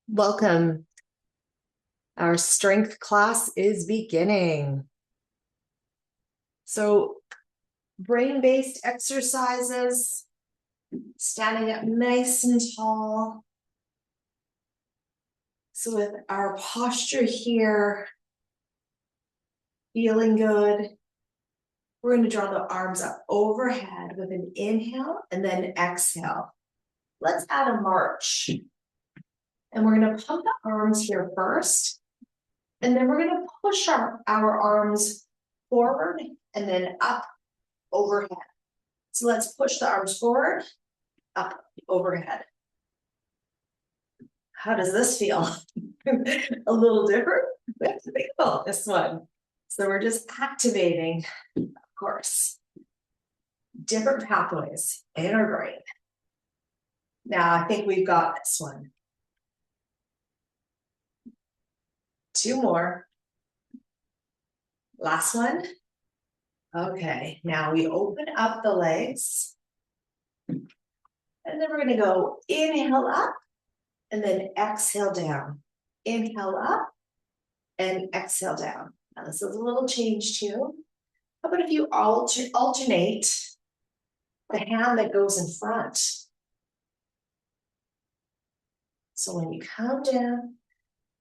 Welcome. Our strength class is beginning. So, brain-based exercises, standing up nice and tall. So with our posture here, feeling good, we're going to draw the arms up overhead with an inhale and then exhale. Let's add a march. And we're going to pump the arms here first. And then we're going to push our arms forward and then up overhead. So let's push the arms forward, up, overhead. How does this feel? A little different? We have to think about this one. So we're just activating, of course, different pathways in our brain. Now I think we've got this one. Two more. Last one. Okay, now we open up the legs. And then we're going to go inhale up and then exhale down. Inhale up and exhale down. Now this is a little change too. How about if you alternate the hand that goes in front? So when you come down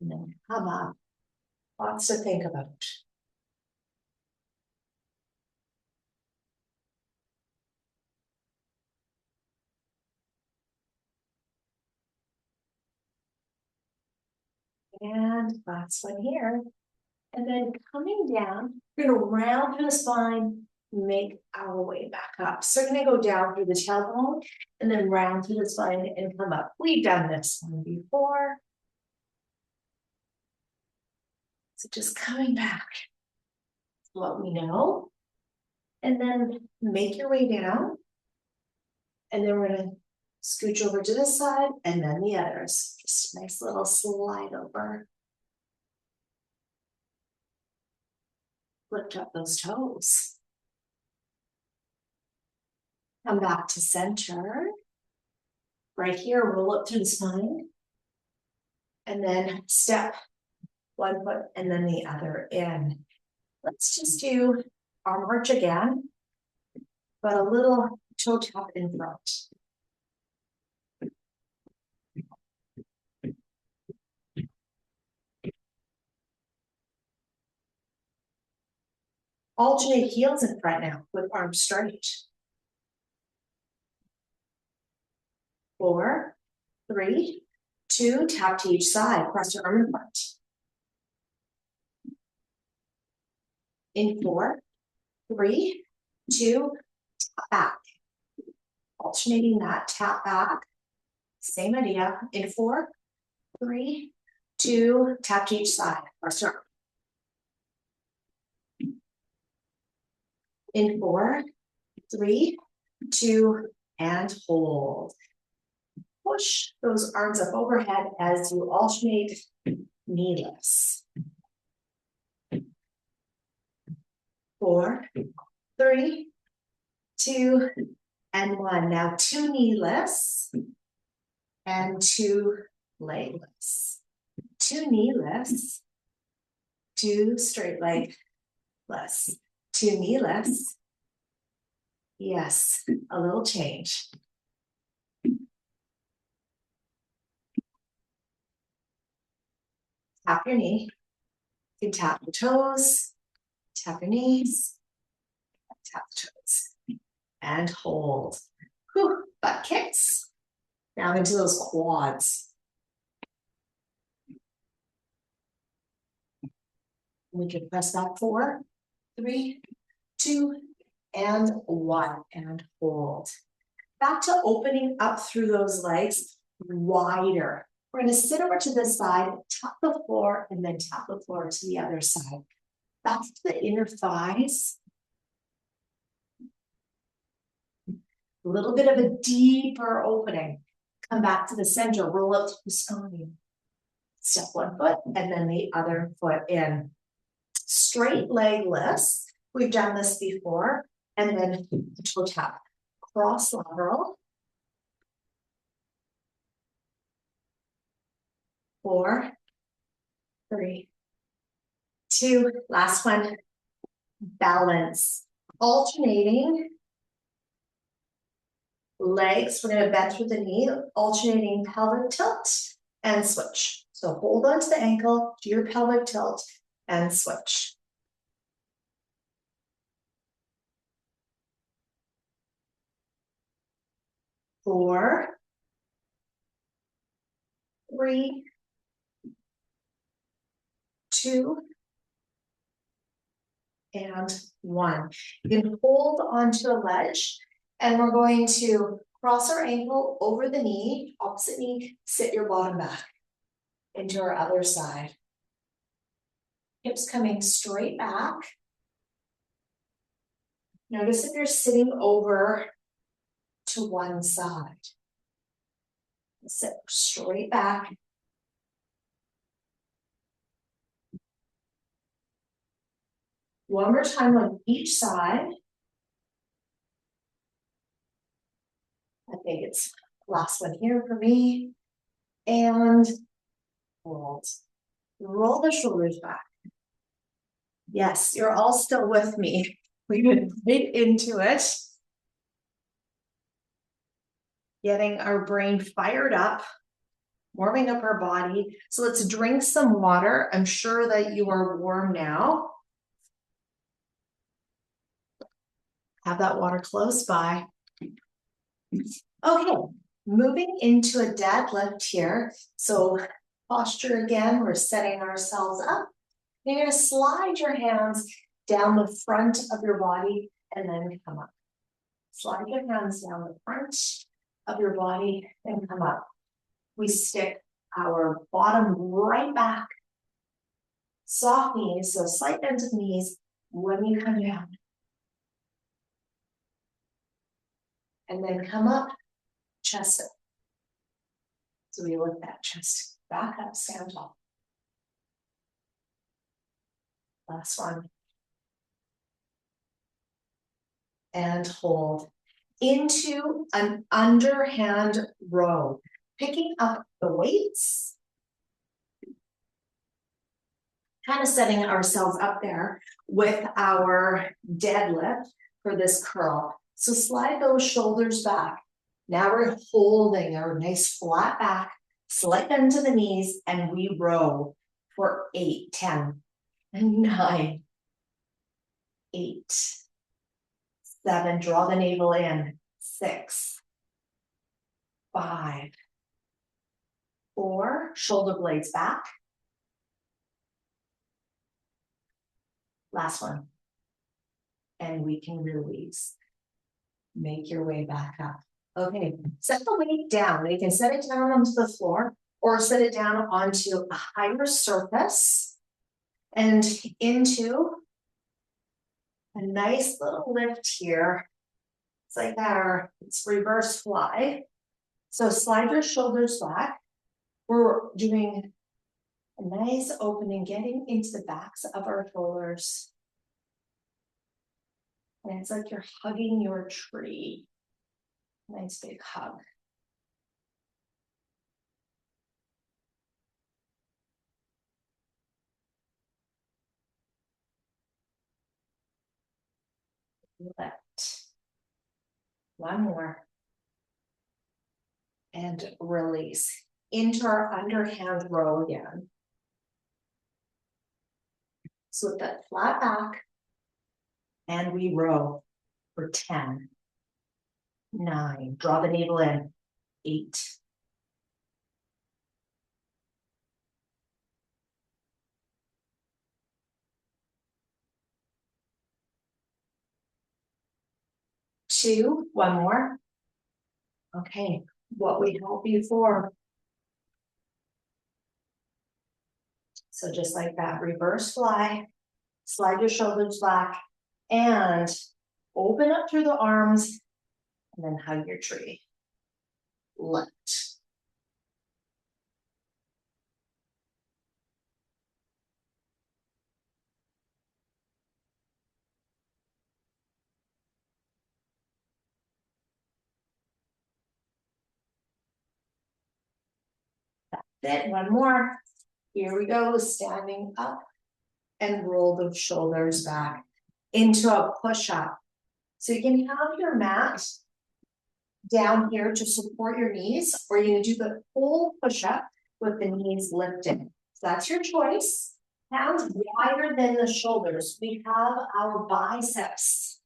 and then come up, lots to think about. And last one here. And then coming down, we're going to round through the spine, make our way back up. So we're going to go down through the tailbone and then round through the spine and come up. We've done this one before. So just coming back to what we know. And then make your way down. And then we're going to scooch over to this side and then the others. Just a nice little slide over. Lift up those toes. Come back to center. Right here, roll up through the spine. And then step one foot and then the other in. Let's just do our march again, but a little toe tap in front. Alternate heels in front now with arms straight. 4, 3, 2, tap to each side, cross your arm in front. In 4, 3, 2, tap back. Alternating that, tap back. Same idea. In 4, 3, 2, tap to each side, cross your arm. In 4, 3, 2, and hold. Push those arms up overhead as you alternate knee lifts. 4, 3, 2, and 1. Now 2 knee lifts and 2 leg lifts. 2 knee lifts, 2 straight leg lifts. 2 knee lifts. Yes, a little change. Tap your knee. You can tap the toes, tap your knees, tap the toes, and hold. Whew, butt kicks. Now into those quads. We can press back 4, 3, 2, and 1, and hold. Back to opening up through those legs wider. We're going to sit over to this side, tap the floor, and then tap the floor to the other side. Back to the inner thighs. A little bit of a deeper opening. Come back to the center, roll up to the spine. Step one foot and then the other foot in. Straight leg lifts. We've done this before. And then toe tap. Cross lateral. 4, 3, 2, last one. Balance. Alternating legs, we're going to bend through the knee, alternating pelvic tilt and switch. So hold on to the ankle, do your pelvic tilt and switch. 4, 3, 2, and 1. You can hold onto a ledge and we're going to cross our ankle over the knee, opposite knee, sit your bottom back into our other side. Hips coming straight back. Notice if you're sitting over to one side. Sit straight back. One more time on each side. I think it's the last one here for me. And hold. Roll the shoulders back. Yes, you're all still with me. We've been right into it. Getting our brain fired up, warming up our body. So let's drink some water. I'm sure that you are warm now. Have that water close by. Okay, moving into a deadlift here. So posture again, we're setting ourselves up. You're going to slide your hands down the front of your body and then come up. Slide your hands down the front of your body and come up. We stick our bottom right back. Soft knees, so slight bend of knees when you come down. And then come up, chest up. So we lift that chest back up, stand tall. Last one. And hold. Into an underhand row. Picking up the weights. Kind of setting ourselves up there with our deadlift for this curl. So slide those shoulders back. Now we're holding our nice flat back, slight bend to the knees, and we row for 8, 10, 9, 8, 7, draw the navel in, 6, 5, 4, shoulder blades back. Last one. And we can release. Make your way back up. Okay, set the weight down. You can set it down onto the floor or set it down onto a higher surface and into a nice little lift here. It's like our, it's reverse fly. So slide your shoulders back. We're doing a nice opening, getting into the backs of our shoulders. And it's like you're hugging your tree. Nice big hug. Lift. One more. And release. Into our underhand row again. So with that flat back. And we row for 10, 9, draw the navel in, 8, 2, one more. Okay, what we help you for. So just like that, reverse fly, slide your shoulders back, and open up through the arms, and then hug your tree. Lift. it, one more. Here we go, standing up and roll the shoulders back into a push-up. So you can have your mat down here to support your knees, or you're gonna do the whole push-up with the knees lifted. So that's your choice. Hands wider than the shoulders. We have our biceps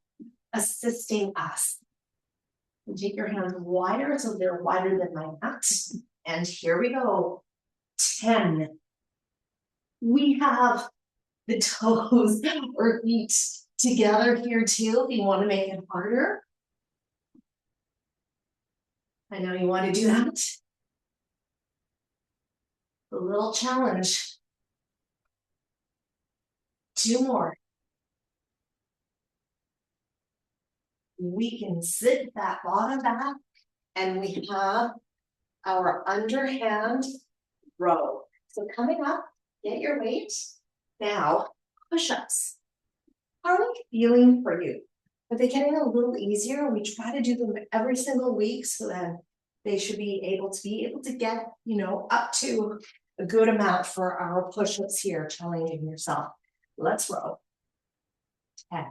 assisting us. And take your hands wider so they're wider than my mat. And here we go. 10. We have the toes or feet together here too, if you want to make it harder. I know you want to do that. A little challenge. 2 more. We can sit that bottom back and we have our underhand row. So coming up, get your weight. Now, push-ups. How are they feeling for you? Are they getting a little easier? We try to do them every single week so that they should be able to get, up to a good amount for our push-ups here, challenging yourself. Let's row. 10.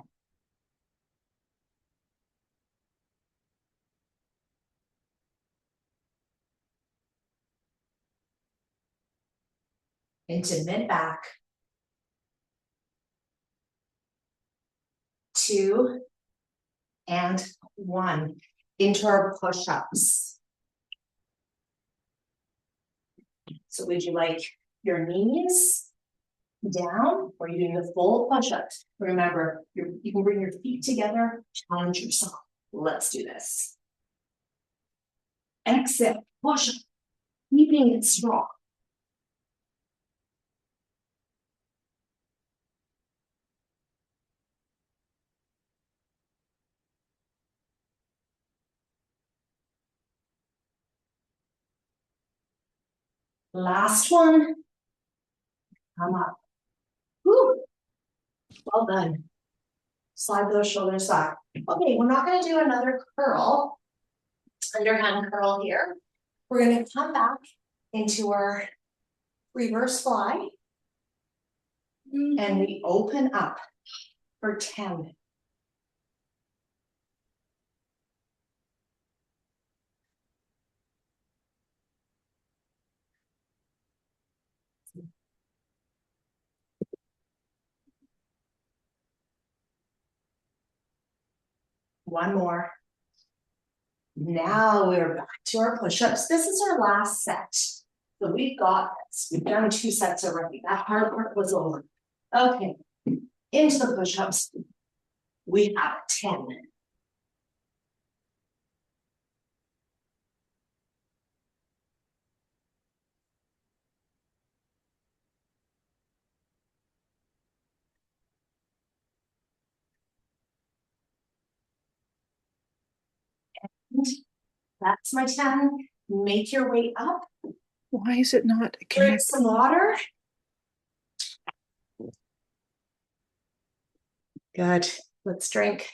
Into mid-back. 2 and 1 into our push-ups. So would you like your knees down, or you're doing the full push-ups? Remember, you can bring your feet together, challenge yourself. Let's do this. Exhale, push up, keeping it strong. Last one. Come up. Woo. Well done. Slide those shoulders back. Okay, we're not going to do another curl, underhand curl here. We're going to come back into our reverse fly. And we open up for 10. One more. Now we're back to our push-ups. This is our last set. So we've got this. We've done 2 sets already. That hard part was over. Okay, into the push-ups. We have 10. And that's my 10. Make your way up. Why is it not Drink connected? some water. Good. Let's drink.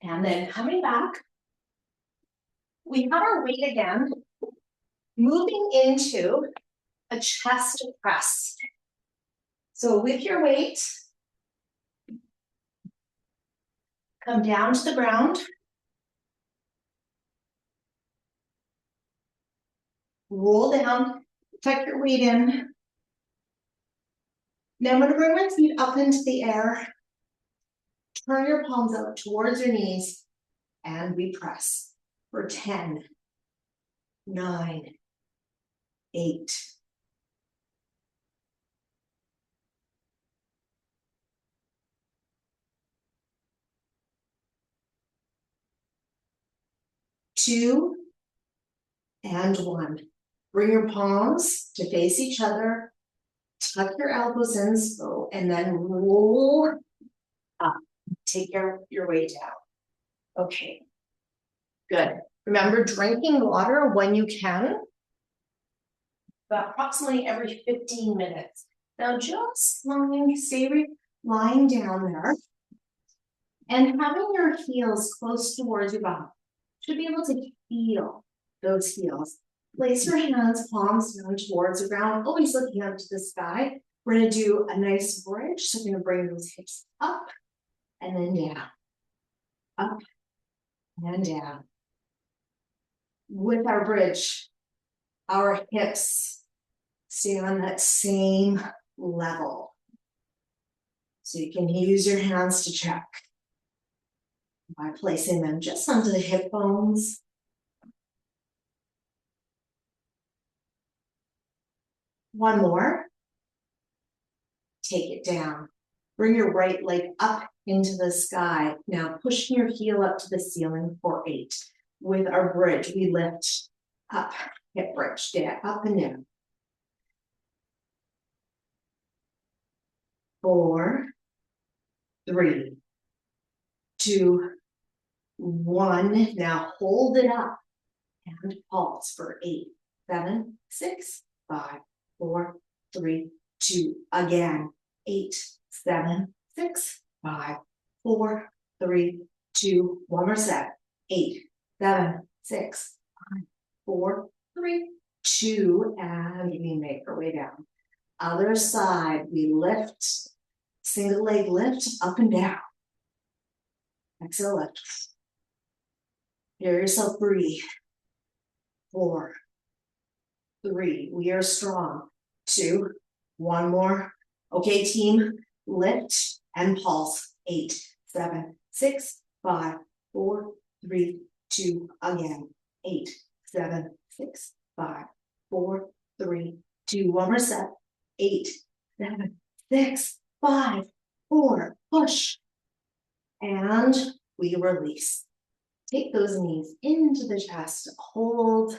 And then coming back, we have our weight again, moving into a chest press. So with your weight, come down to the ground. Roll down, tuck your weight in. Now I'm going to bring my feet up into the air. Turn your palms out towards your knees, and we press for 10, 9, 8, 2, and 1. Bring your palms to face each other. Tuck your elbows in, so, and then roll up. Take your weight down. Okay, good. Remember, drinking water when you can, but approximately every 15 minutes. Now just stay lying down there and having your heels close towards your body. should be able to feel those heels. Place your hands, palms down towards the ground, always looking up to the sky. We're gonna do a nice bridge. So we're gonna bring those hips up and then down, up and down. With our bridge, our hips stay on that same level. So you can use your hands to check by placing them just under the hip bones. One more. Take it down. Bring your right leg up into the sky. Now pushing your heel up to the ceiling for 8. With our bridge, we lift up, hip bridge, down, up and down. 4, 3, 2, 1. Now hold it up and pulse for 8, 7, 6, 5, 4, 3, 2. Again, 8, 7, 6, 5, 4, 3, 2. One more set. 8, 7, 6, 5, 4, 3, 2. And we make our way down. Other side, we lift, single leg lift, up and down. Exhale, lift. Hear yourself breathe. 4, 3, we are strong. 2, 1 more. Okay, team, lift and pulse. 8, 7, 6, 5, 4, 3, 2. Again. 8, 7, 6, 5, 4, 3, 2. One more set. 8, 7, 6, 5, 4. Push. And we release. Take those knees into the chest. Hold.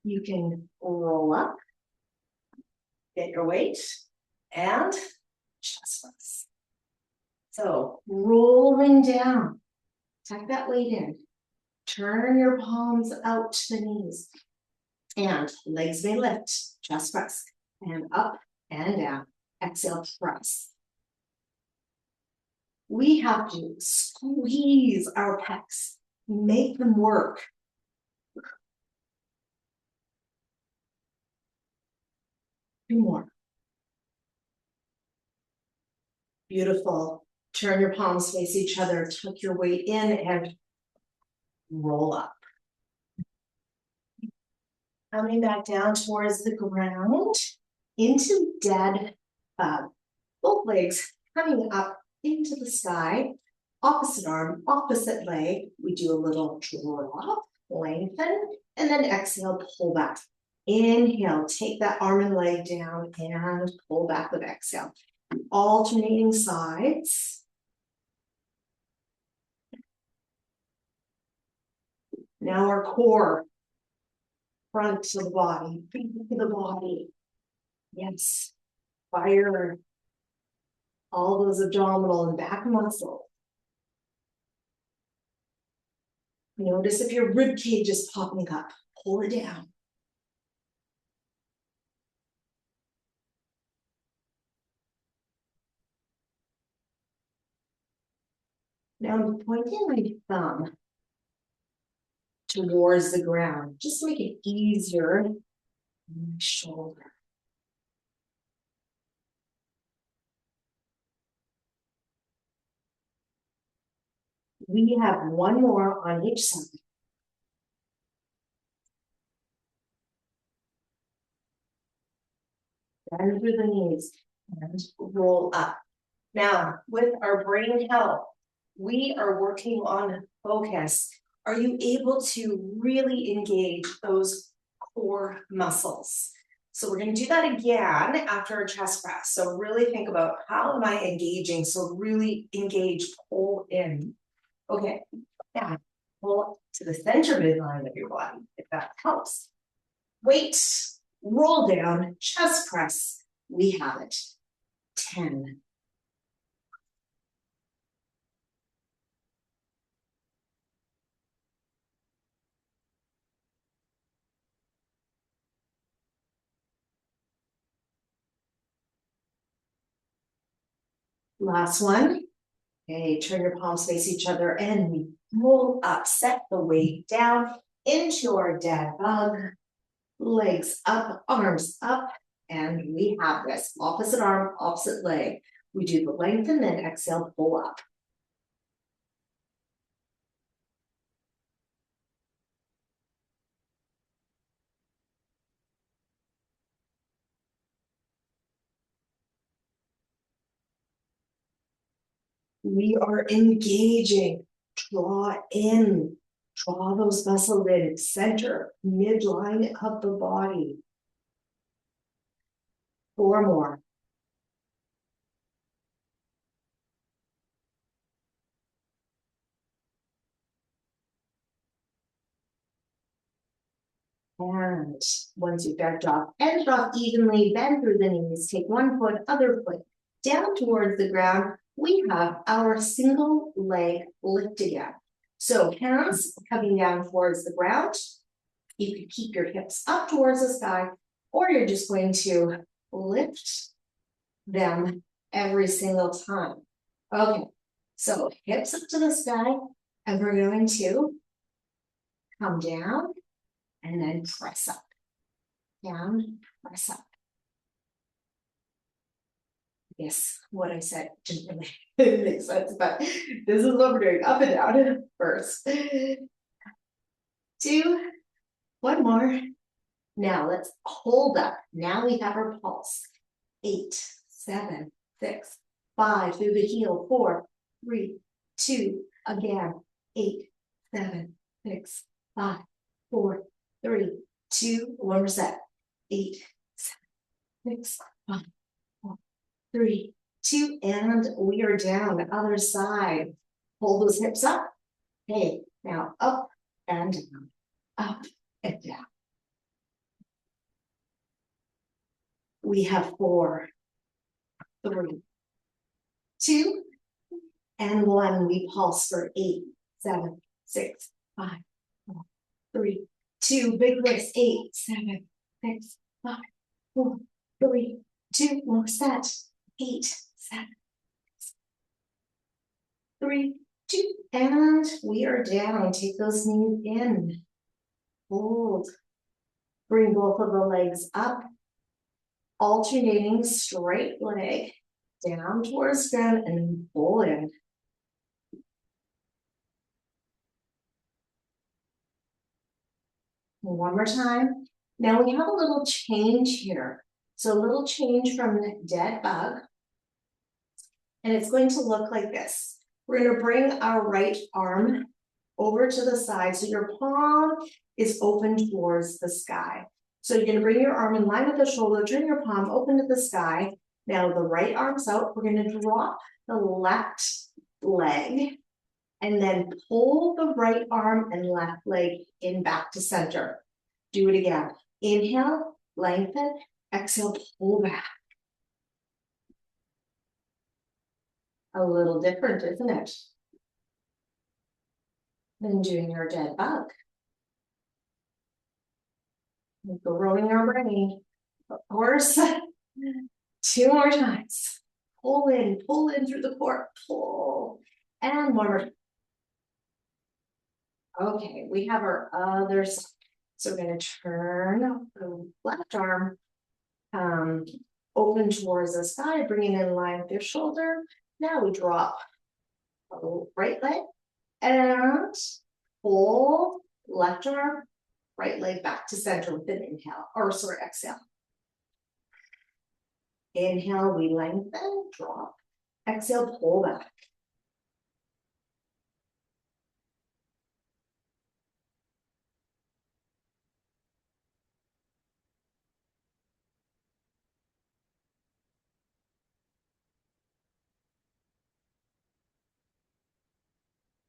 You can roll up. Get your weight. And chest press. So rolling down. Tuck that weight in. Turn your palms out to the knees. And legs may lift. Chest press. And up and down. Exhale, press. We have to squeeze our pecs. Make them work. Two more. Beautiful. Turn your palms face each other. Tuck your weight in and roll up. Coming back down towards the ground. Into dead bug. Both legs coming up into the sky. Opposite arm, opposite leg. We do a little drop, lengthen, and then exhale, pull back. Inhale, take that arm and leg down and pull back with exhale. Alternating sides. Now our core, front to the body, feet to the body. Yes, fire all those abdominal and back muscles. Notice if your rib cage is popping up, pull it down. Now I'm pointing my thumb towards the ground, just to make it easier on my shoulder. We have one more on each side. Bend through the knees and roll up. Now, with our brain health, we are working on focus. Are you able to really engage those core muscles? So we're going to do that again after a chest press. So really think about, how am I engaging? So really engage, pull in. Okay, now pull to the center midline of your body, if that helps. Weight, roll down, chest press. We have it. 10. Last one. Okay, turn your palms face each other and we Roll up, set the weight down into our dead bug. Legs up, arms up, and we have this. Opposite arm, opposite leg. We do the lengthen, then exhale, pull up. We are engaging. Draw in. Draw those muscles in. Center, midline of the body. 4 more. And once you've got drop and drop evenly, bend through the knees, take one foot, other foot down towards the ground. We have our single leg lift again. So hands coming down towards the ground. You can keep your hips up towards the sky, or you're just going to lift them every single time. Okay, so hips up to the sky, and we're going to come down and then press up. Down, press up. Yes, what I said didn't really make sense, but this is what we're doing. Up and down first. 2, 1 more. Now let's hold up. Now we have our pulse. 8, 7, 6, 5 through the heel. 4, 3, 2, again. 8, 7, 6, 5, 4, 3, 2, 1 more set. 8, 7, 6, 5, 4, 3, 2, and we are down. Other side. Hold those hips up. Okay, now up and down. Up and down. We have 4, 3, 2, and 1. We pulse for 8, 7, 6, 5, 4, 3, 2. Big lift. 8, 7, 6, 5, 4, 3, 2. More set. 8, 7, 6, 3, 2, and we are down. Take those knees in. Hold. Bring both of the legs up. Alternating straight leg down towards ground and pull in. One more time. Now we have a little change here. So a little change from the dead bug. And it's going to look like this. We're going to bring our right arm over to the side. So your palm is open towards the sky. So you're going to bring your arm in line with the shoulder, turn your palm open to the sky. Now the right arm's out. We're going to drop the left leg and then pull the right arm and left leg in back to center. Do it again. Inhale, lengthen, exhale, pull back. A little different, isn't it? Than doing your dead bug. Growing our brain. Of course. 2 more times. Pull in through the core. Pull. And 1 more. Okay, we have our other side. So we're going to turn the left arm open towards the sky, bringing in line with your shoulder. Now we drop the right leg and pull left arm, right leg back to center with an inhale, or sorry, exhale. Inhale, we lengthen, drop. Exhale, pull back.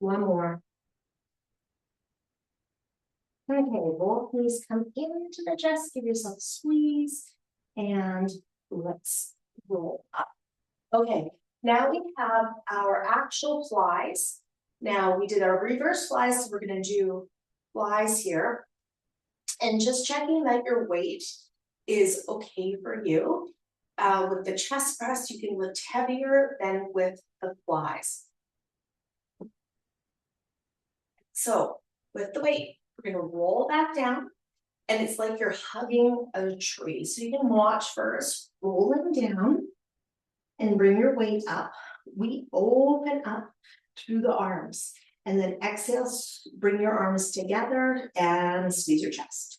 One more. Okay, both knees come into the chest, give yourself a squeeze, and let's roll up. Okay, now we have our actual flies. Now we did our reverse flies, so we're gonna do flies here. And just checking that your weight is okay for you. With the chest press, you can lift heavier than with the flies. So with the weight, we're gonna roll back down. And it's like you're hugging a tree. So you can watch first, rolling down and bring your weight up. We open up through the arms and then exhale, bring your arms together and squeeze your chest.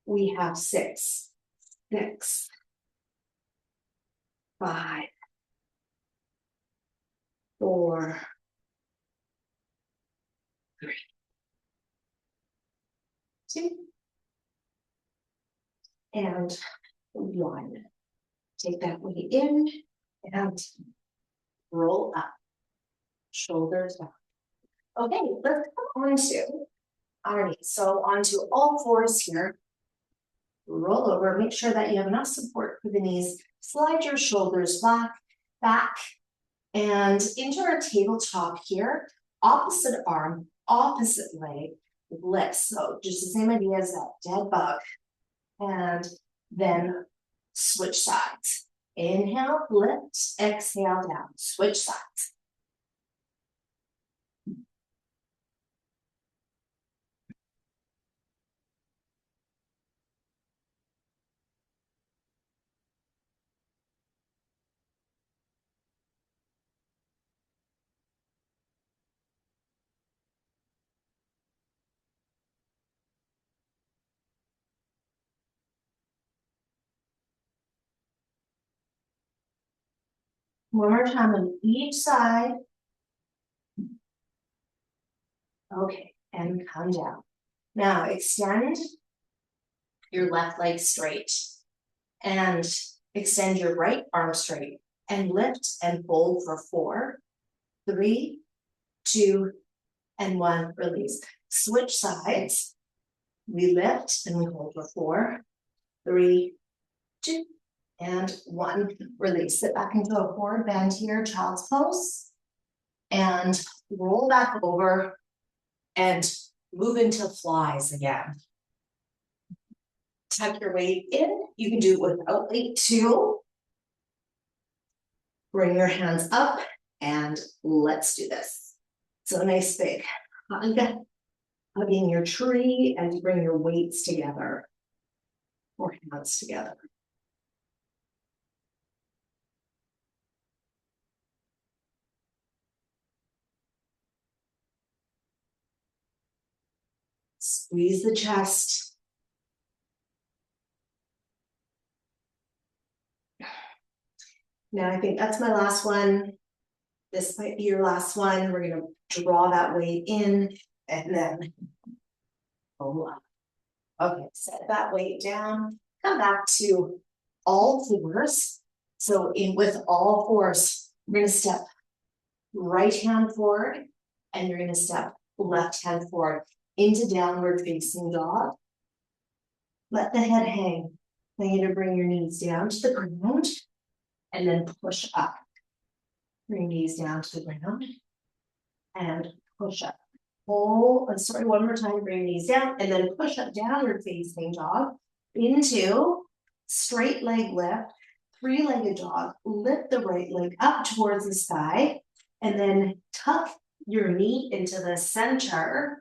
We have 6, 6, 5, 4, 3, 2, and 1. Take that weight in and roll up, shoulders down. Okay, let's come on to our knees. So onto all fours here. Roll over, make sure that you have enough support for the knees. Slide your shoulders back, and into our tabletop here. Opposite arm, opposite leg, lift. So just the same idea as that dead bug. And then switch sides. Inhale, lift, exhale, down. Switch sides. One more time on each side. Okay, and come down. Now extend your left leg straight and extend your right arm straight and lift and fold for 4, 3, 2, and 1. Release. Switch sides. We lift and we hold for 4, 3, 2, and 1. Release. Sit back into a forward bend here, child's pose, and roll back over and move into flies again. Tuck your weight in. You can do it without weight too. Bring your hands up and let's do this. So a nice big hug, hugging your tree, and bring your weights together or hands together. Squeeze the chest. Now I think that's my last one. This might be your last one. We're gonna draw that weight in and then pull up. Okay, set that weight down. Come back to all fours. So with all fours, we're gonna step right hand forward and you're gonna step left hand forward into downward facing dog. Let the head hang. Then you're gonna bring your knees down to the ground and then push up. Bring knees down to the ground and push up. Sorry, one more time, bring knees down and then push up, downward facing dog into straight leg lift, 3-legged dog. Lift the right leg up towards the sky and then tuck your knee into the center.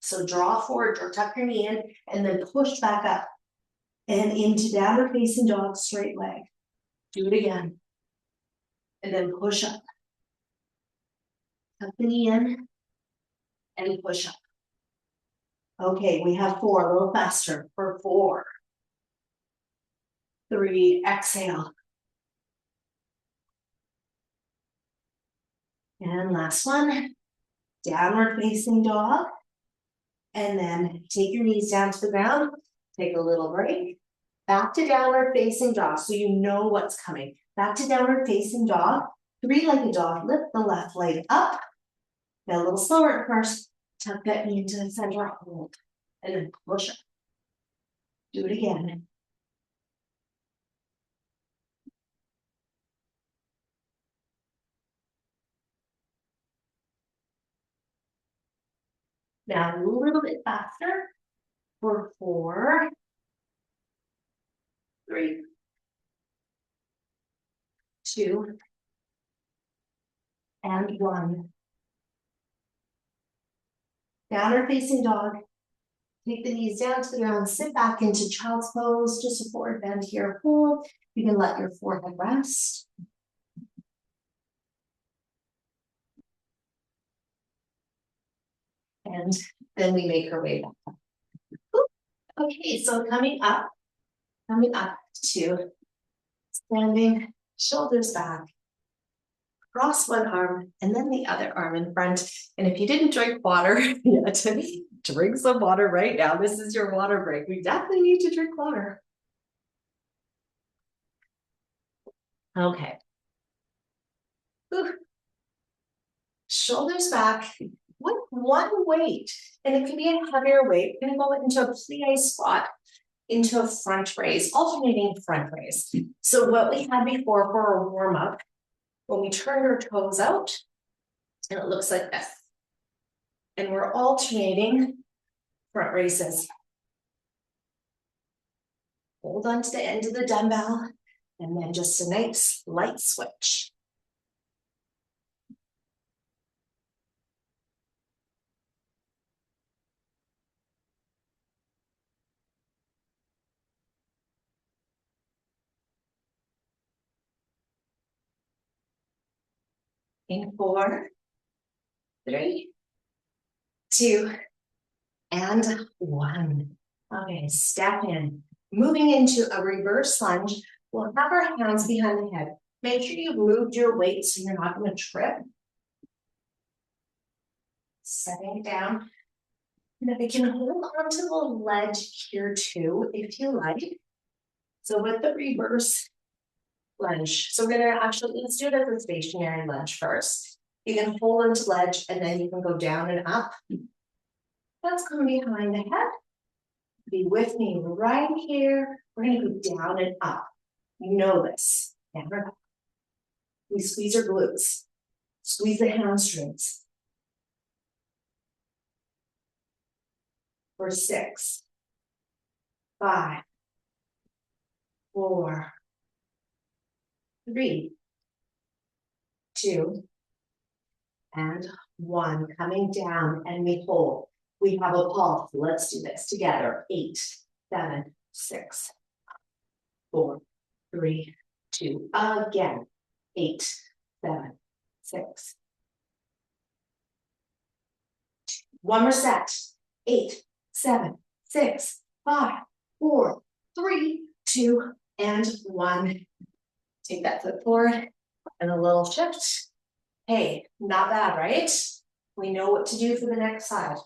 So draw forward or tuck your knee in and then push back up and into downward facing dog, straight leg. Do it again. And then push up. Tuck the knee in and push up. Okay, we have 4, a little faster for 4, 3, exhale. And last one, downward facing dog. And then take your knees down to the ground, take a little break. Back to downward facing dog, so you know what's coming. Back to downward facing dog, 3-legged dog, lift the left leg up. Now a little slower at first, tuck that knee into the center, hold, and then push up. Do it again. Now a little bit faster for 4, 3, 2, and 1. Downward facing dog. Take the knees down to the ground, sit back into child's pose, just a forward bend here, hold. You can let your forehead rest. And then we make our way back. Okay, so coming up to standing, shoulders back, cross one arm and then the other arm in front. And if you didn't drink water yet, drink some water right now. This is your water break. We definitely need to drink water. Okay. Ooh. Shoulders back with one weight. And it can be a heavier weight. We're gonna go into a plie squat, into a front raise, alternating front raise. So what we had before for our warm up, when we turn our toes out, and it looks like this. And we're alternating front raises. Hold on to the end of the dumbbell, and then just a nice light switch. In 4, 3, 2, and 1. Okay, step in. Moving into a reverse lunge, we'll have our hands behind the head. Make sure you've moved your weight so you're not going to trip. Setting it down. And if we can hold onto the ledge here too, if you like. So with the reverse lunge, so we're gonna actually, let's do it as a stationary lunge first. You can hold onto ledge and then you can go down and up. That's coming behind the head. Be with me right here. We're gonna go down and up. You know this. Down and up. We squeeze our glutes. Squeeze the hamstrings. For 6, 5, 4, 3, 2, and 1. Coming down and we hold. We have a pulse. Let's do this together. 8, 7, 6, 4, 3, 2. Again. 8, 7, 6. One more set. 8, 7, 6, 5, 4, 3, 2, and 1. Take that foot forward and a little shift. Hey, not bad, right? We know what to do for the next side.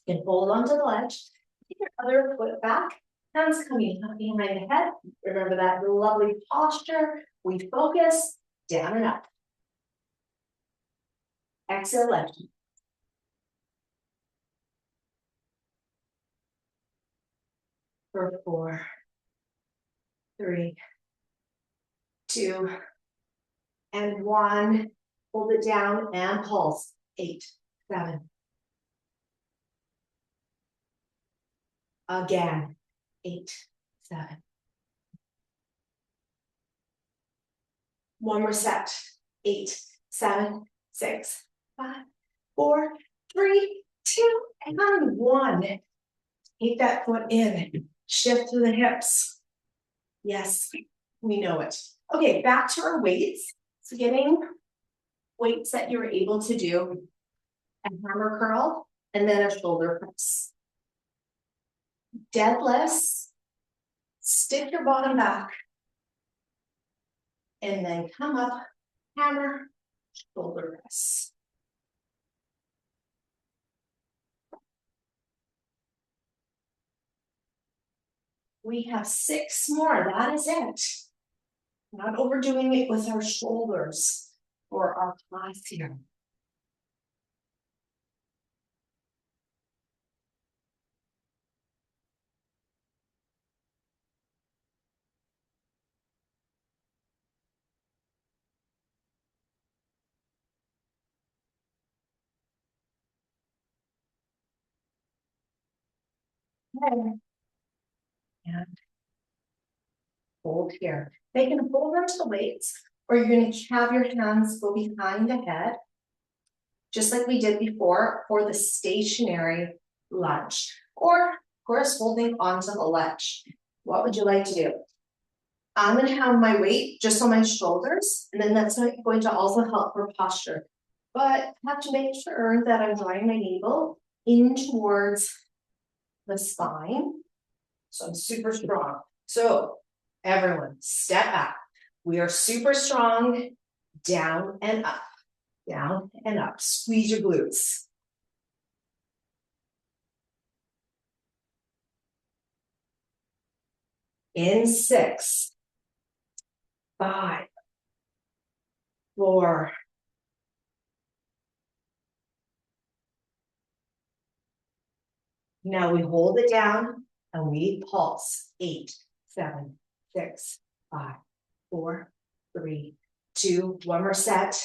You can hold onto the ledge. Take your other foot back. Hands coming up behind the head. Remember that lovely posture. We focus down and up. Exhale, left. For 4, 3, 2, and 1. Hold it down and pulse. 8, 7. Again. 8, 7. One more set. 8, 7, 6, 5, 4, 3, 2, and 1. Take that foot in. Shift to the hips. Yes, we know it. Okay, back to our weights. So getting weights that you're able to do. A hammer curl, and then a shoulder press. Deadlifts. Stick your bottom back. And then come up, hammer, shoulder press. We have 6 more, that is it. Not overdoing it with our shoulders for our class here. Okay. And hold here. They can hold onto the weights, or you're gonna have your hands go behind the head, just like we did before for the stationary lunge, or of course holding onto the ledge. What would you like to do? I'm gonna have my weight just on my shoulders, and then that's going to also help for posture. But I have to make sure that I'm drawing my navel in towards the spine. So I'm super strong. So everyone, step back. We are super strong, down and up, down and up. Squeeze your glutes. In 6, 5, 4, now we hold it down and we pulse. 8, 7, 6, 5, 4, 3, 2, one more set.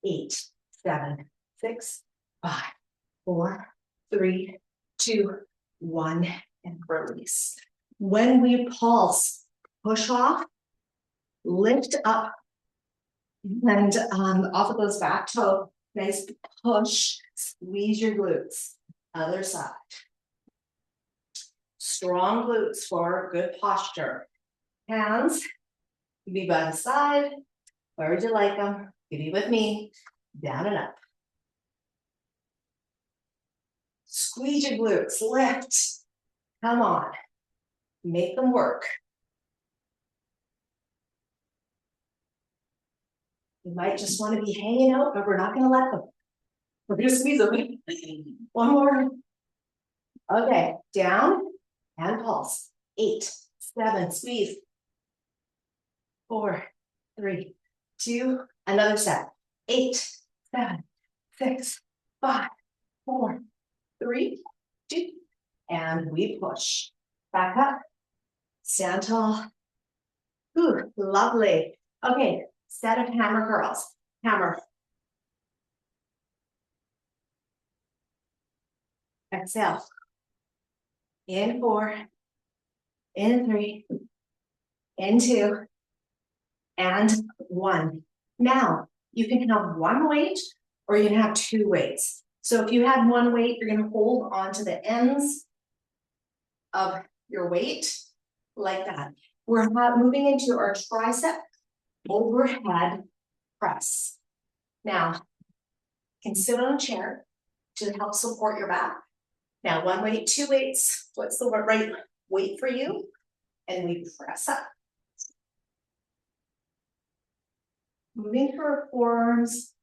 8, 7, 6, 5, 4, 3, 2, 1, and release. When we pulse, push off, lift up, and off of those back toe, nice push, squeeze your glutes. Other side. Strong glutes for good posture. Hands can be by the side, where would you like them? Be with me, down and up. Squeeze your glutes, lift. Come on, make them work. You might just want to be hanging out, but we're not going to let them. We're going to squeeze them. One more. Okay, down and pulse. 8, 7, squeeze. 4, 3, 2, another set. 8, 7, 6, 5, 4, 3, 2, and we push. Back up. Stand tall. Ooh, lovely. Okay, set of hammer curls. Hammer. Exhale. In 4, in 3, in 2, and 1. Now, you can have one weight or you can have 2 weights. So if you had one weight, you're going to hold on to the ends of your weight like that. We're moving into our tricep overhead press. Now, you can sit on a chair to help support your back. Now, one weight, 2 weights. What's the right weight for you? And we press up. Moving through our forearms.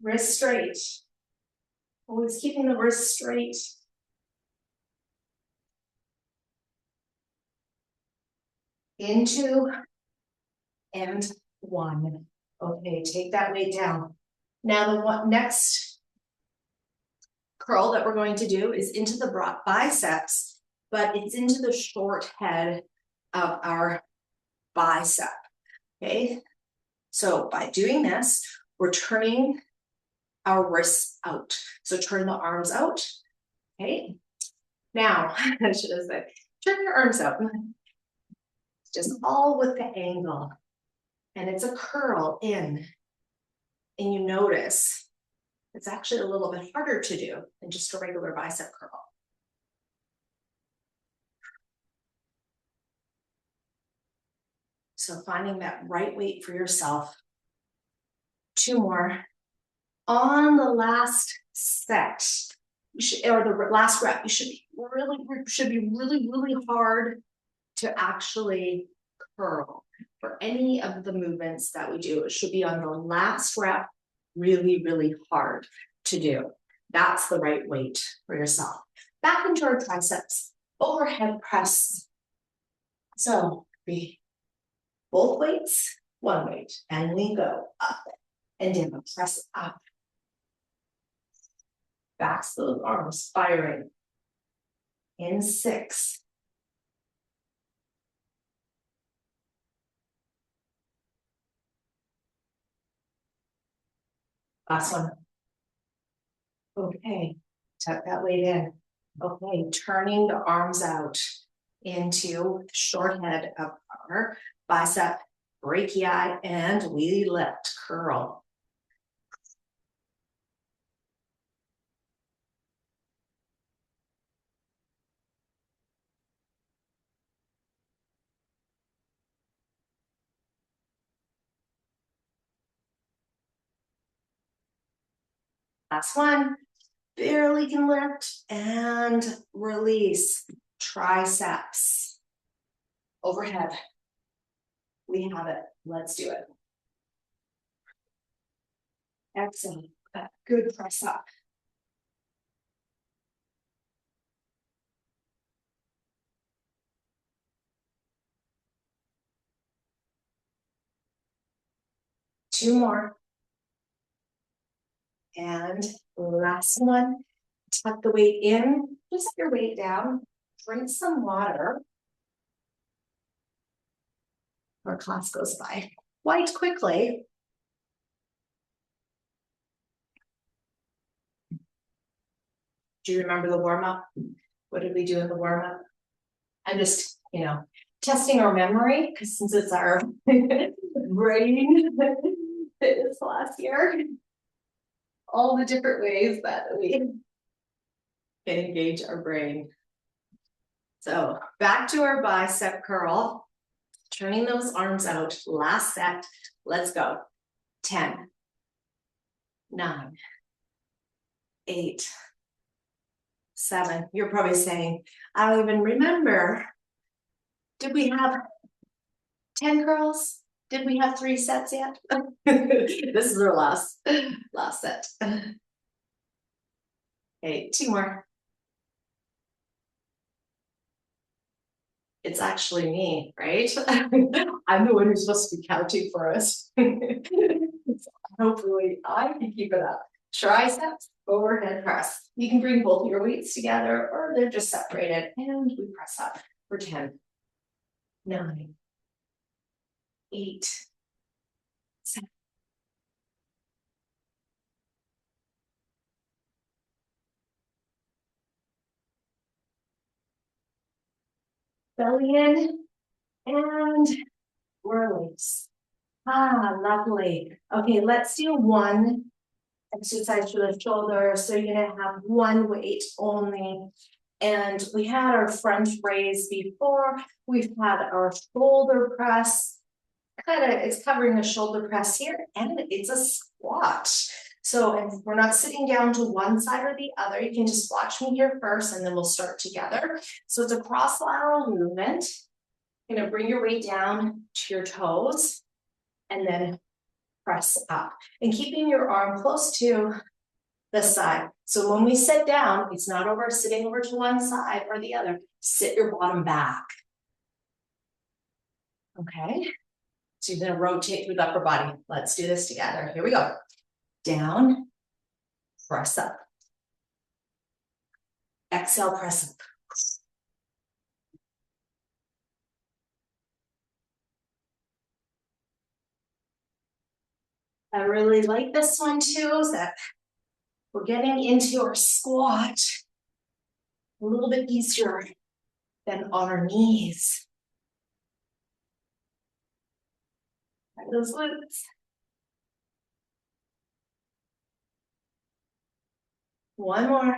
Wrist straight. Always keeping the wrist straight. Into and 1. Okay, take that weight down. Now the next curl that we're going to do is into the biceps, but it's into the short head of our bicep. Okay, so by doing this, we're turning our wrists out. So turn the arms out. Okay, now I should have said, turn your arms out. Just all with the angle. And it's a curl in. And you notice it's actually a little bit harder to do than just a regular bicep curl. So finding that right weight for yourself. 2 more. On the last set, or the last rep, you should be really hard to actually curl. For any of the movements that we do, it should be on the last rep, really hard to do. That's the right weight for yourself. Back into our triceps, overhead press. So be both weights, one weight, and we go up and down, press up. Back those arms, firing. In 6. Last one. Okay, tuck that weight in. Okay, turning the arms out. into the short head of our bicep brachii, and we lift, curl. Last one, barely can lift and release. Triceps overhead. We have it. Let's do it. Exhale. Good press up. Two more. And last one. Tuck the weight in. Just set your weight down. Drink some water. Our class goes by quite quickly. Do you remember the warm-up? What did we do in the warm-up? I'm just, testing our memory, because since it's our brain fitness class here, all the different ways that we can engage our brain. So back to our bicep curl, turning those arms out, last set, let's go. 10, 9, 8, 7. You're probably saying, I don't even remember. Did we have 10 curls? Did we have 3 sets yet? This is our last set. Okay, 2 more. It's actually me, right? I'm the one who's supposed to be counting for us. So hopefully I can keep it up. Triceps, overhead press. You can bring both your weights together or they're just separated, and we press up for 10, 9, 8, 7. Belly in and release. Lovely. Okay, let's do one exercise for the shoulder. So you're gonna have one weight only. And we had our front raise before. We've had our shoulder press. It's covering the shoulder press here, and it's a squat. So if we're not sitting down to one side or the other, you can just watch me here first, and then we'll start together. So it's a cross lateral movement. You're gonna bring your weight down to your toes, and then press up. And keeping your arm close to the side. So when we sit down, it's not over sitting over to one side or the other. Sit your bottom back. Okay. So you're gonna rotate through the upper body. Let's do this together. Here we go. Down, press up. Exhale, press up. I really like this one too, is that we're getting into our squat a little bit easier than on our knees. Those glutes. One more.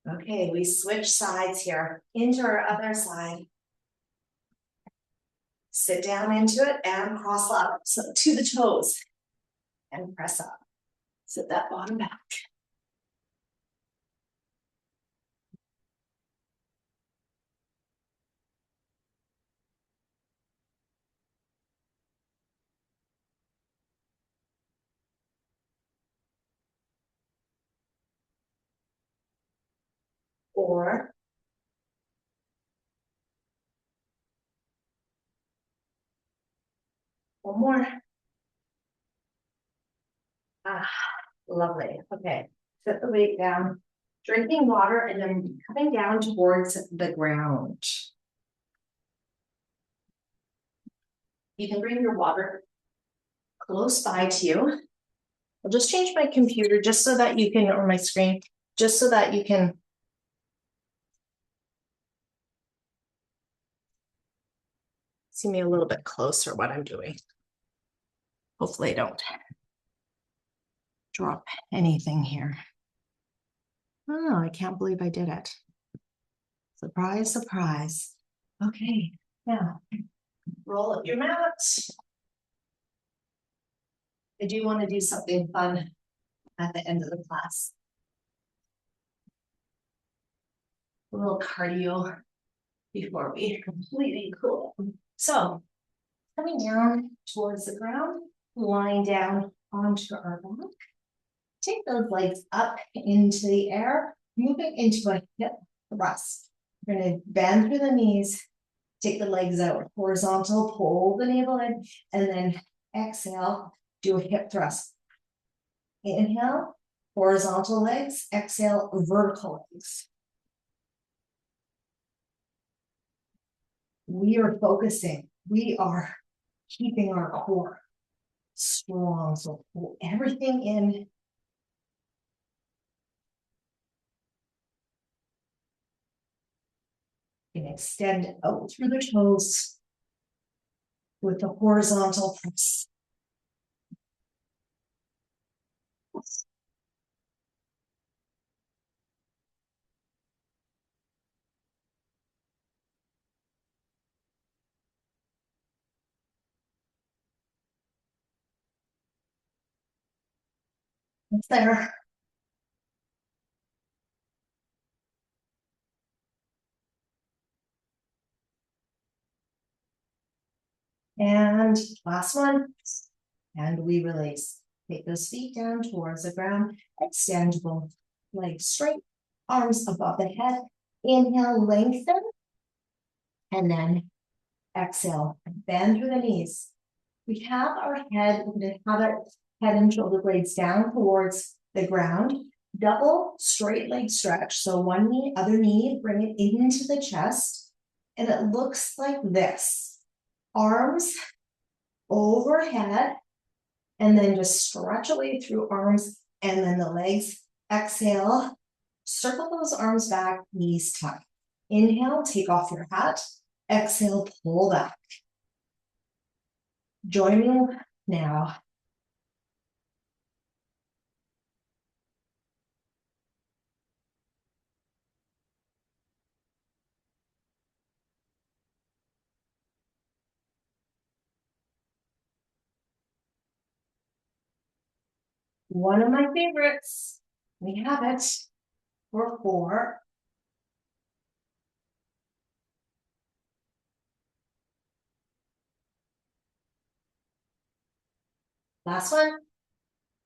Okay, we switch sides here into our other side. Sit down into it and cross lateral, so to the toes and press up. Sit that bottom back. Or one more. Lovely. Okay, set the weight down, drinking water, and then coming down towards the ground. You can bring your water close by to you. I'll just change my computer just so that you can, or my screen, just so that you can see me a little bit closer what I'm doing. Hopefully I don't drop anything here. Oh, I can't believe I did it. Surprise, surprise. Okay, now roll up your mat. I do want to do something fun at the end of the class. A little cardio before we completely cool. So, coming down towards the ground, lying down onto our back. Take those legs up into the air, moving into a hip thrust. We're going to bend through the knees, take the legs out horizontal, pull the navel in, and then exhale, do a hip thrust. Inhale, horizontal legs, exhale, vertical legs. We are focusing, we are keeping our core strong. So pull everything in. And extend out through the toes with the horizontal press. It's there. And last one. And we release. Take those feet down towards the ground. Extend both legs straight, arms above the head. Inhale, lengthen. And then exhale, bend through the knees. We have our head, we're going to have our head and shoulder blades down towards the ground. Double straight leg stretch. So one knee, other knee, bring it into the chest. And it looks like this. Arms overhead. And then just stretch away through arms and then the legs. Exhale. Circle those arms back, knees tuck. Inhale, take off your hat. Exhale, pull back. Join me now. One of my favorites. We have it for 4. Last one.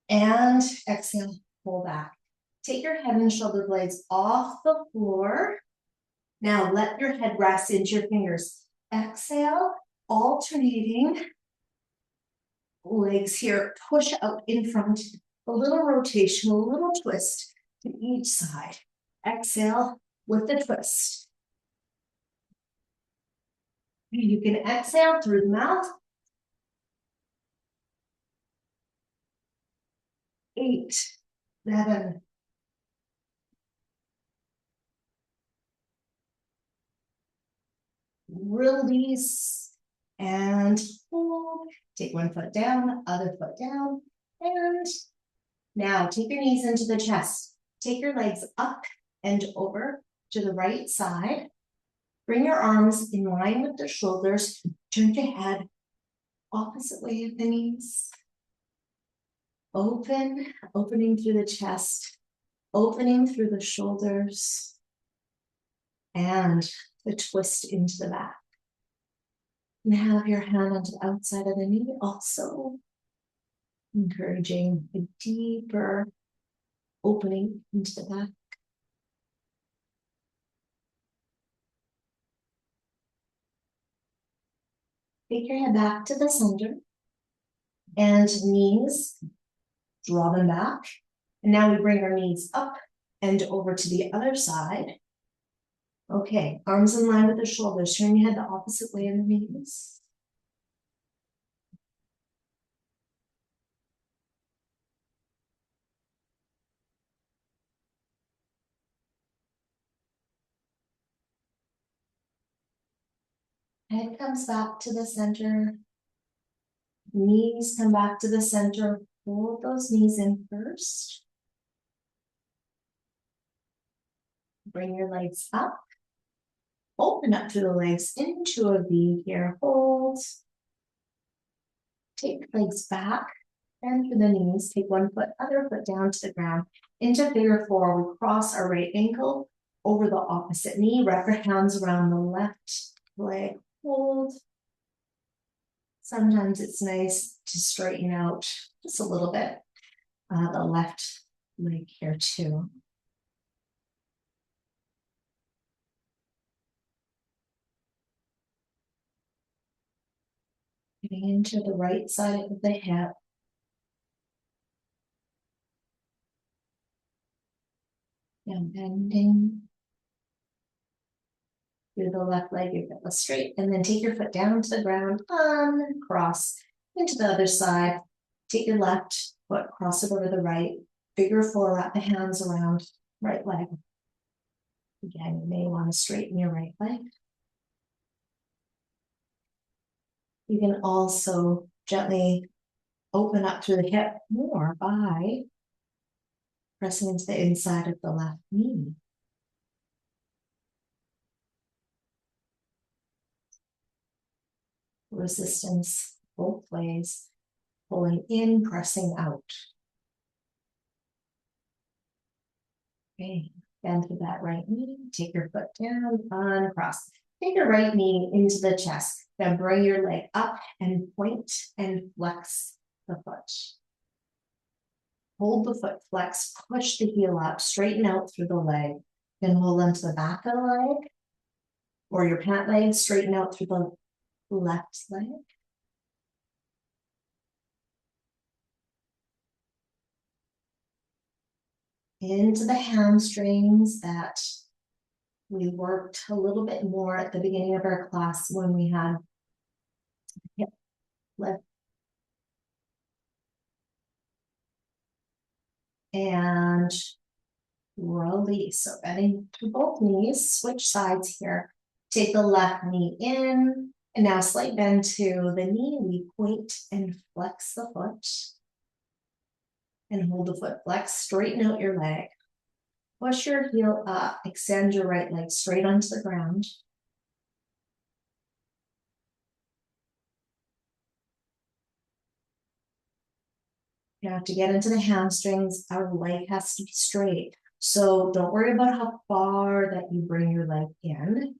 And exhale, pull back. Take your head and shoulder blades off the floor. Now let your head rest into your fingers. Exhale, alternating. Legs here, push out in front. A little rotation, a little twist to each side. Exhale with the twist. You can exhale through the mouth. 8, 7, release, and hold. Take one foot down, other foot down, and now take your knees into the chest. Take your legs up and over to the right side. Bring your arms in line with the shoulders. Turn your head opposite way of the knees. Open, opening through the chest, opening through the shoulders, and the twist into the back. And have your hand on the outside of the knee, also encouraging a deeper opening into the back. Take your head back to the center and knees, draw them back. And now we bring our knees up and over to the other side. Okay, arms in line with the shoulders. Turn your head the opposite way in the knees. Head comes back to the center. Knees come back to the center. Hold those knees in first. Bring your legs up. Open up through the legs into a V here. Hold. Take legs back. Bend through the knees. Take one foot, other foot down to the ground. Into figure four, we cross our right ankle over the opposite knee. Wrap your hands around the left leg. Hold. Sometimes it's nice to straighten out just a little bit the left leg here too. Getting into the right side of the hip. And bending through the left leg, your foot straight, and then take your foot down to the ground, uncross into the other side. Take your left foot, cross it over the right. Figure four, wrap the hands around right leg. Again, you may want to straighten your right leg. You can also gently open up through the hip more by pressing into the inside of the left knee. Resistance both ways, pulling in, pressing out. Okay, bend through that right knee, take your foot down, uncross. Take your right knee into the chest. Then bring your leg up and point and flex the foot. Hold the foot flex, push the heel up, straighten out through the leg. Then hold onto the back of the leg or your pant leg, straighten out through the left leg. Into the hamstrings that we worked a little bit more at the beginning of our class when we had hip lift. And release. So bending to both knees, switch sides here. Take the left knee in, and now slight bend to the knee. We point and flex the foot. And hold the foot flex, straighten out your leg. Push your heel up, extend your right leg straight onto the ground. You have to get into the hamstrings. Our leg has to be straight. So don't worry about how far that you bring your leg in.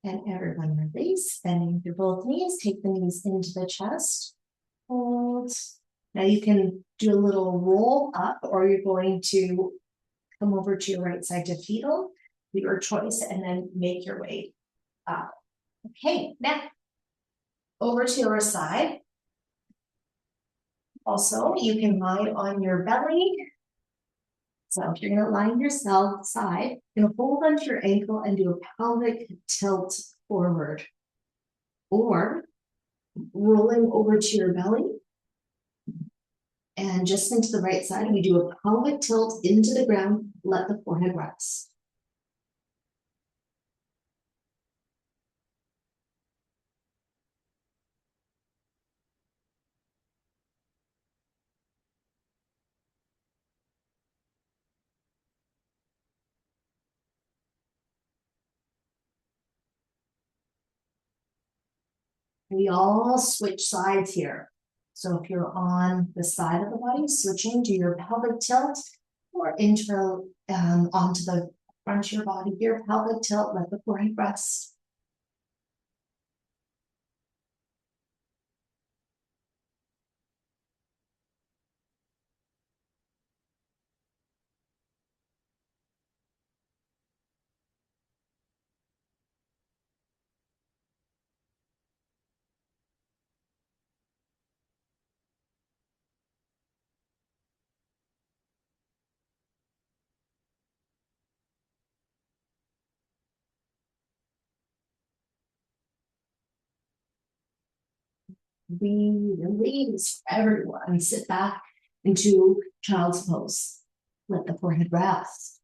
And everyone release, bending through both knees. Take the knees into the chest. Hold. Now you can do a little roll up, or you're going to come over to your right side to fetal, your choice, and then make your way up. Okay, now over to your side. Also, you can lie on your belly. So if you're going to lie on your side, you're going to hold onto your ankle and do a pelvic tilt forward. Or rolling over to your belly. And just into the right side, we do a pelvic tilt into the ground, let the forehead rest. We all switch sides here. So if you're on the side of the body, switching to your pelvic tilt, or internal onto the front of your body here, pelvic tilt, let the forehead rest. We release everyone. Sit back into child's pose. Let the forehead rest.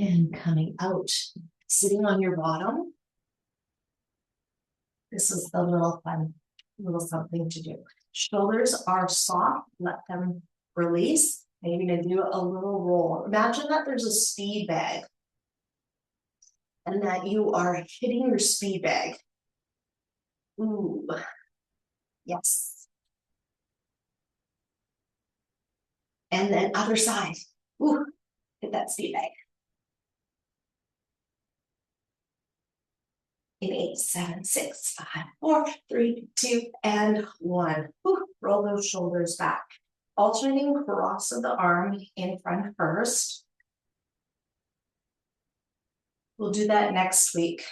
And coming out, sitting on your bottom. This is the little fun, little something to do. Shoulders are soft, let them release. And you're gonna do a little roll. Imagine that there's a speed bag and that you are hitting your speed bag. Ooh, yes. And then other side. Ooh, hit that speed bag. In 8, 7, 6, 5, 4, 3, 2, and 1. Ooh, roll those shoulders back. Alternating cross of the arm in front first. We'll do that next week.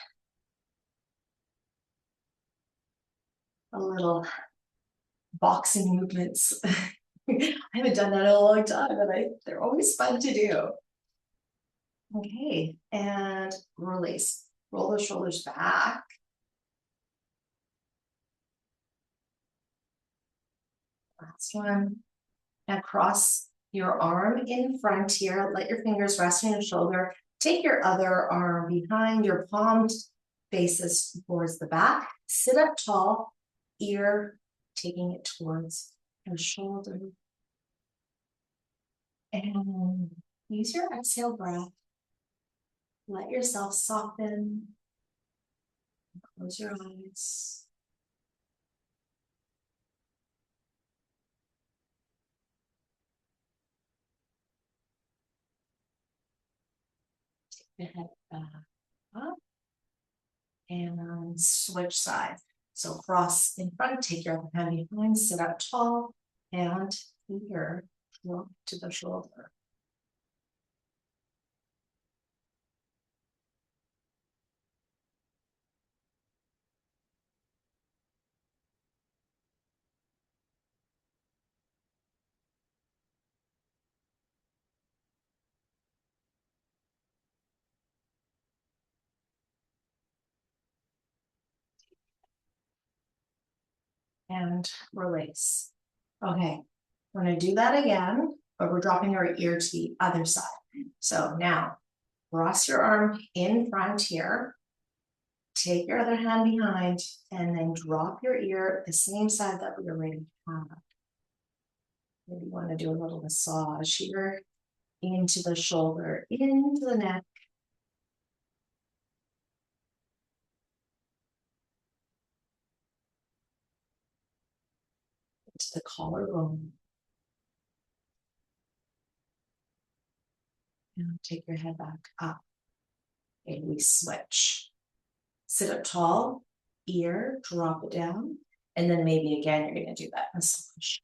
A little boxing movements. I haven't done that in a long time, but they're always fun to do. Okay, and release. Roll the shoulders back. Last one. Now cross your arm in front here. Let your fingers rest on your shoulder. Take your other arm behind your palm faces towards the back. Sit up tall, ear taking it towards your shoulder. And use your exhale breath. Let yourself soften. Close your eyes. Take the head back up. And switch sides. So cross in front, take your other hand behind, sit up tall, and ear drop to the shoulder. And release. Okay, we're gonna do that again, but we're dropping our ear to the other side. So now, cross your arm in front here, take your other hand behind, and then drop your ear the same side that we already have. Maybe you want to do a little massage here, into the shoulder, into the neck. To the collarbone. And take your head back up. And we switch. Sit up tall, ear, drop it down. And then maybe again, you're going to do that massage.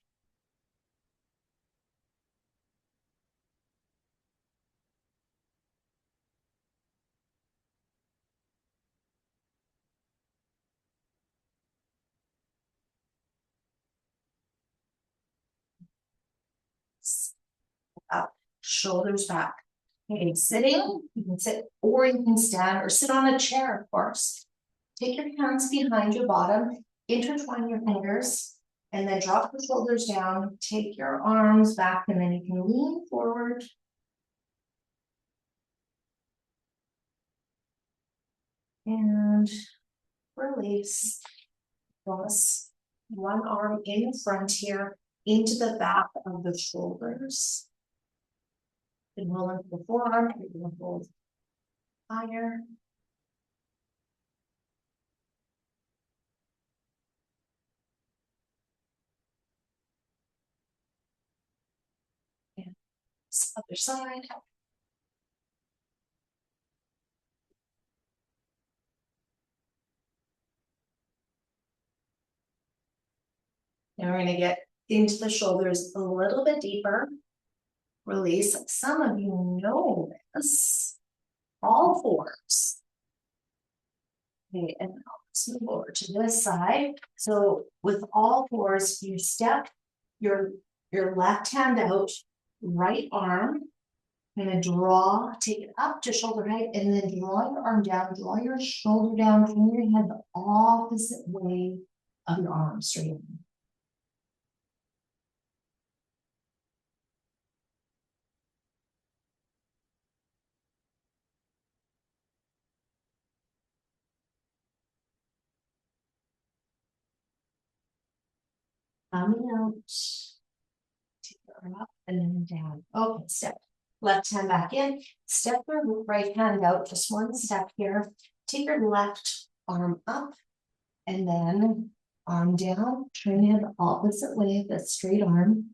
Up, shoulders back. Okay, sitting, you can sit or you can stand or sit on a chair, of course. Take your hands behind your bottom, intertwine your fingers, and then drop the shoulders down. Take your arms back, and then you can lean forward. And release. Cross one arm in front here into the back of the shoulders. Then roll into the forearm. You're going to hold higher. And other side. Now we're going to get into the shoulders a little bit deeper. Release. Some of you know this. All fours. Okay, and let's move over to this side. So with all fours, you step your left hand out, right arm, I'm gonna draw, take it up to shoulder height, and then draw your arm down, draw your shoulder down, turn your head the opposite way of your arm straight. Coming out. Take your arm up and then down. Okay, step. Left hand back in, step your right hand out, just one step here. Take your left arm up and then arm down, turn it the opposite way, the straight arm.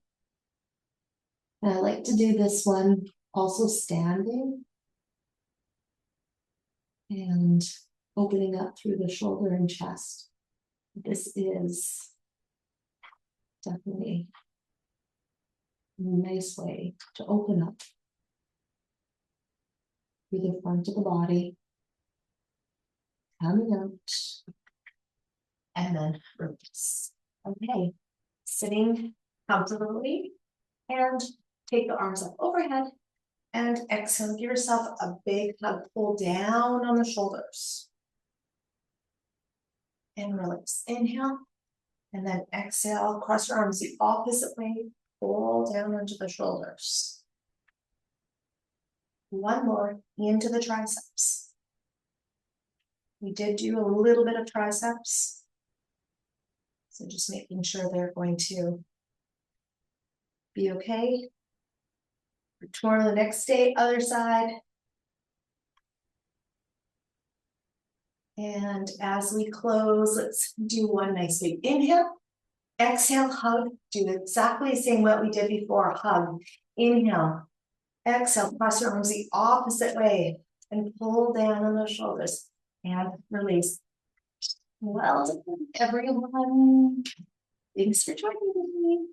And I like to do this one also standing and opening up through the shoulder and chest. This is definitely a nice way to open up through the front of the body, coming out, and then release. Okay, sitting comfortably, and take the arms up overhead, and exhale, give yourself a big hug, pull down on the shoulders. And release, inhale, and then exhale, cross your arms the opposite way, pull down onto the shoulders. One more, into the triceps. We did do a little bit of triceps. So just making sure they're going to be okay. Tomorrow, the next day, other side. And as we close, let's do one nice big inhale. Exhale, hug. Do exactly the same what we did before, hug. Inhale. Exhale, cross your arms the opposite way and pull down on the shoulders and release. Well done, everyone. Thanks for joining me.